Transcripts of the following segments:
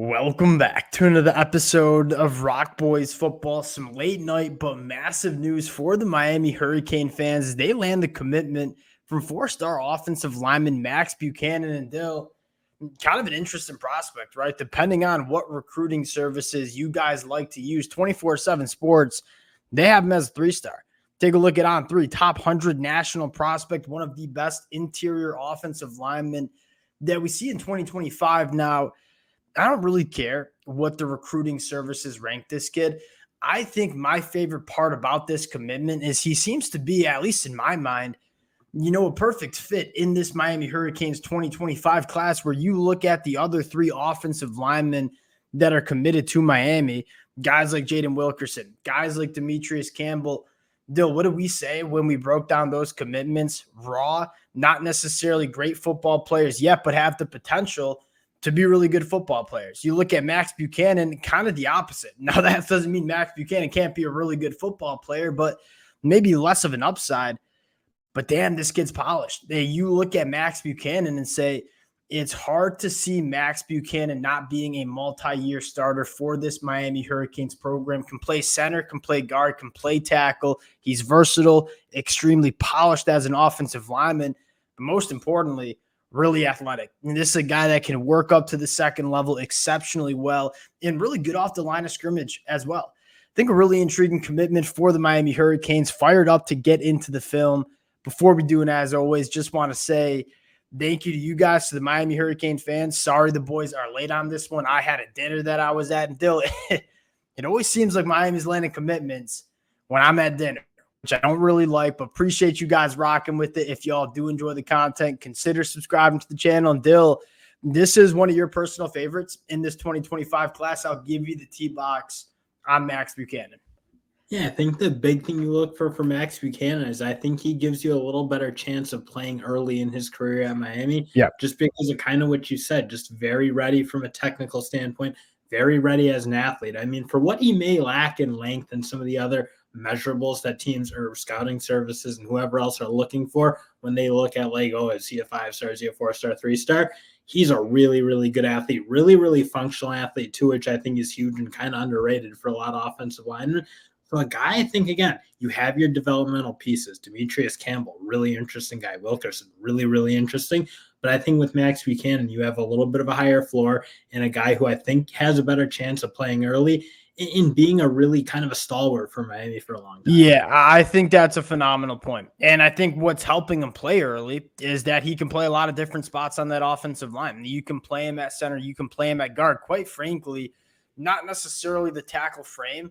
Welcome back to another episode of Rock Boys Football. Some late night but massive news for the Miami Hurricane fans. They land the commitment from four-star offensive lineman Max Buchanan and Dill. Kind of an interesting prospect, right? Depending on what recruiting services you guys like to use, 24/7 Sports, they have him as a three-star. Take a look at On3, top 100 national prospect, one of the best interior offensive linemen that we see in 2025 now. I don't really care what the recruiting services rank this kid. I think my favorite part about this commitment is he seems to be, at least in my mind, a perfect fit in this Miami Hurricanes 2025 class where you look at the other three offensive linemen that are committed to Miami, guys like Jaden Wilkerson, guys like Demetrius Campbell. Dill, what did we say when we broke down those commitments? Raw, not necessarily great football players yet, but have the potential to be really good football players. You look at Max Buchanan, kind of the opposite. Now, that doesn't mean Max Buchanan can't be a really good football player, but maybe less of an upside. But damn, this kid's polished. You look at Max Buchanan and say, it's hard to see Max Buchanan not being a multi-year starter for this Miami Hurricanes program. Can play center, can play guard, can play tackle. He's versatile, extremely polished as an offensive lineman. But most importantly, really athletic. And this is a guy that can work up to the second level exceptionally well and really good off the line of scrimmage as well. I think a really intriguing commitment for the Miami Hurricanes. Fired up to get into the film. Before we do, and as always, just want to say thank you to you guys, to the Miami Hurricane fans. Sorry the boys are late on this one. I had a dinner that I was at, and Dill, it always seems like Miami's landing commitments when I'm at dinner, which I don't really like, but appreciate you guys rocking with it. If y'all do enjoy the content, consider subscribing to the channel. And Dill, this is one of your personal favorites in this 2025 class. I'll give you the T-box on Max Buchanan. Yeah, I think the big thing you look for Max Buchanan is I think he gives you a little better chance of playing early in his career at Miami. Yeah. Just because of kind of what you said, just very ready from a technical standpoint, very ready as an athlete. I mean, for what he may lack in length and some of the other measurables that teams or scouting services and whoever else are looking for when they look at like, oh, is he a 5-star, is he a 4-star, 3-star? He's a really, really good athlete, really, really functional athlete too, which I think is huge and kind of underrated for a lot of offensive linemen. So a guy, I think, again, you have your developmental pieces. Demetrius Campbell, really interesting guy. Wilkerson, really, really interesting. But I think with Max Buchanan, you have a little bit of a higher floor and a guy who I think has a better chance of playing early in being a really kind of a stalwart for Miami for a long time. Yeah, I think that's a phenomenal point. And I think what's helping him play early is that he can play a lot of different spots on that offensive line. You can play him at center. You can play him at guard. Quite frankly, not necessarily the tackle frame.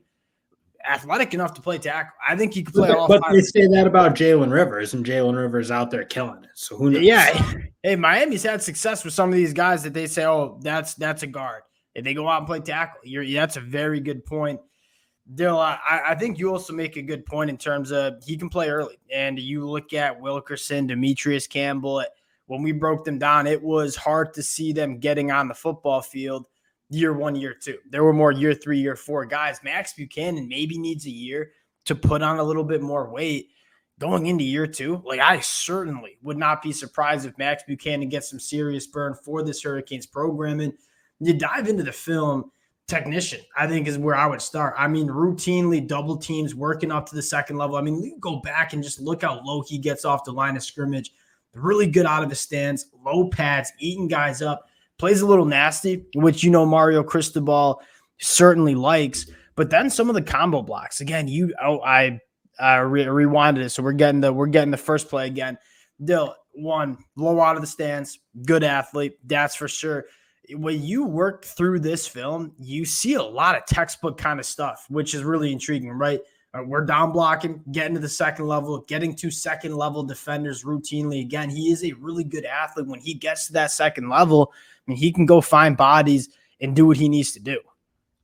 Athletic enough to play tackle. I think he could play all but five. They say that about Jalen Rivers, and Jalen Rivers out there killing it. So who knows? Yeah. Hey, Miami's had success with some of these guys that they say, oh, that's a guard. If they go out and play tackle, that's a very good point. Dill, I think you also make a good point in terms of he can play early. And you look at Wilkerson, Demetrius Campbell. When we broke them down, it was hard to see them getting on the football field year 1, year 2. There were more year 3, year 4 guys. Max Buchanan maybe needs a year to put on a little bit more weight going into year 2. Like, I certainly would not be surprised if Max Buchanan gets some serious burn for this Hurricanes program. And you dive into the film, technician, I think, is where I would start. I mean, routinely double teams, working up to the second level. I mean, you go back and just look how low he gets off the line of scrimmage. Really good out of his stance, low pads, eating guys up. Plays a little nasty, which Mario Cristobal certainly likes. But then some of the combo blocks. Again, I rewinded it, so we're getting the first play again. Dill, one, low out of the stance, good athlete, that's for sure. When you work through this film, you see a lot of textbook kind of stuff, which is really intriguing, right? We're down blocking, getting to the second level, getting to second level defenders routinely. Again, he is a really good athlete. When he gets to that second level, I mean, he can go find bodies and do what he needs to do.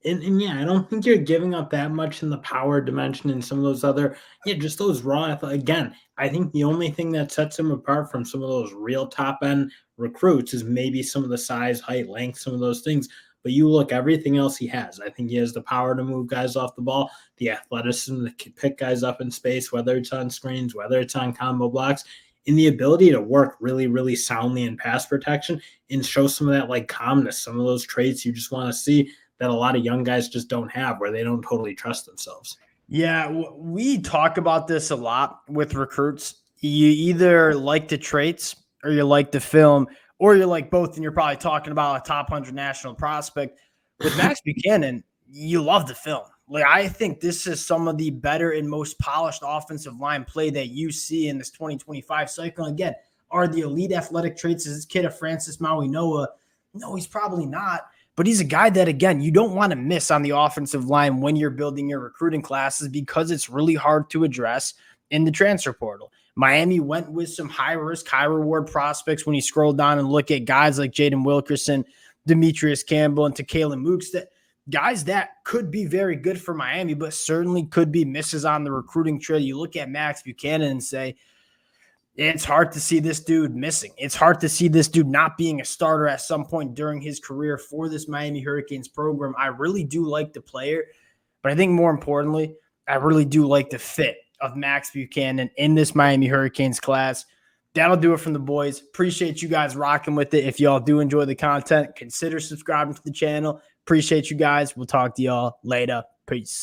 And yeah, I don't think you're giving up that much in the power dimension and some of those other, just those raw. Again, I think the only thing that sets him apart from some of those real top end recruits is maybe some of the size, height, length, some of those things. But you look, everything else he has. I think he has the power to move guys off the ball, the athleticism to pick guys up in space, whether it's on screens, whether it's on combo blocks. in the ability to work really, really soundly in pass protection and show some of that like calmness, some of those traits you just want to see that a lot of young guys just don't have, where they don't totally trust themselves. Yeah, we talk about this a lot with recruits. You either like the traits or you like the film, or you like both, and you're probably talking about a top 100 national prospect. With Max Buchanan, you love the film. Like, I think this is some of the better and most polished offensive line play that you see in this 2025 cycle. And again, are the elite athletic traits? Is this kid a Francis Maui Noah? No, he's probably not. But he's a guy that, again, you don't want to miss on the offensive line when you're building your recruiting classes, because it's really hard to address in the transfer portal. Miami went with some high risk, high reward prospects when you scroll down and look at guys like Jaden Wilkerson, Demetrius Campbell, and Takayla Mooks, that guys that could be very good for Miami, but certainly could be misses on the recruiting trail. You look at Max Buchanan and say, it's hard to see this dude missing. It's hard to see this dude not being a starter at some point during his career for this Miami Hurricanes program. I really do like the player, but I think more importantly, I really do like the fit of Max Buchanan in this Miami Hurricanes class. That'll do it from the boys. Appreciate you guys rocking with it. If y'all do enjoy the content, consider subscribing to the channel. Appreciate you guys. We'll talk to y'all later. Peace.